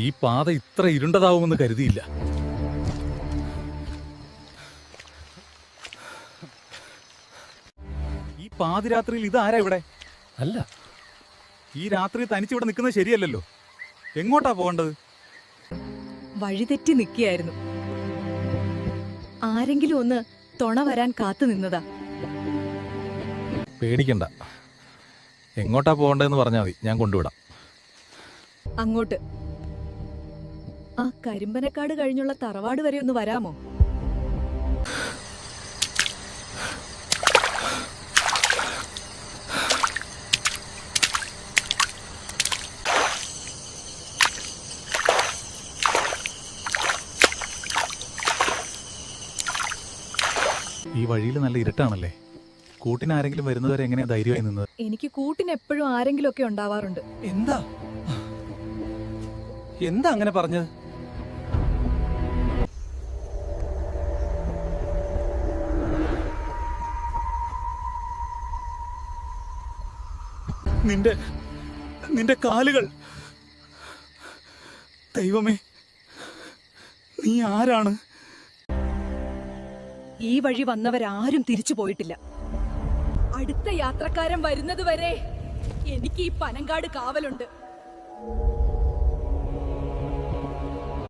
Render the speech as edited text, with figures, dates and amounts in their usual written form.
ഈ പാത ഇത്ര ഇരുണ്ടതാവുമെന്ന് കരുതിയില്ല. ഈ പാതിരാത്രിയിൽ ഇതാരാ ഇവിടെ? അല്ല, ഈ രാത്രി തനിച്ചിവിടെ നിൽക്കുന്നത് ശരിയല്ലല്ലോ. എങ്ങോട്ടാ പോകേണ്ടത്? വഴിതെറ്റി നിൽക്കുകയായിരുന്നു. ആരെങ്കിലും ഒന്ന് തുണ വരാൻ കാത്തു നിന്നതാ. പേടിക്കണ്ട, എങ്ങോട്ടാ പോകേണ്ടതെന്ന് പറഞ്ഞാൽ മതി, ഞാൻ കൊണ്ടുവിടാം. അങ്ങോട്ട്. ആ കരിമ്പനക്കാട് കഴിഞ്ഞുള്ള തറവാട് വരെ ഒന്ന് വരാമോ? ഈ വഴിയിൽ നല്ല ഇരുട്ടാണല്ലേ. കൂട്ടിന് ആരെങ്കിലും വരുന്നവരെ എങ്ങനെയാ ധൈര്യമായി നിന്നത്? എനിക്ക് കൂട്ടിന് എപ്പോഴും ആരെങ്കിലും ഒക്കെ ഉണ്ടാവാറുണ്ട്. എന്താ എന്താ അങ്ങനെ പറഞ്ഞത്? നിന്റെ കാലുകൾ. ദൈവമേ, നീ ആരാണ്? ഈ വഴി വന്നവരാരും തിരിച്ചു പോയിട്ടില്ല. അടുത്ത യാത്രക്കാരൻ വരുന്നത് വരെ എനിക്ക് ഈ പനങ്കാട് കാവലുണ്ട്.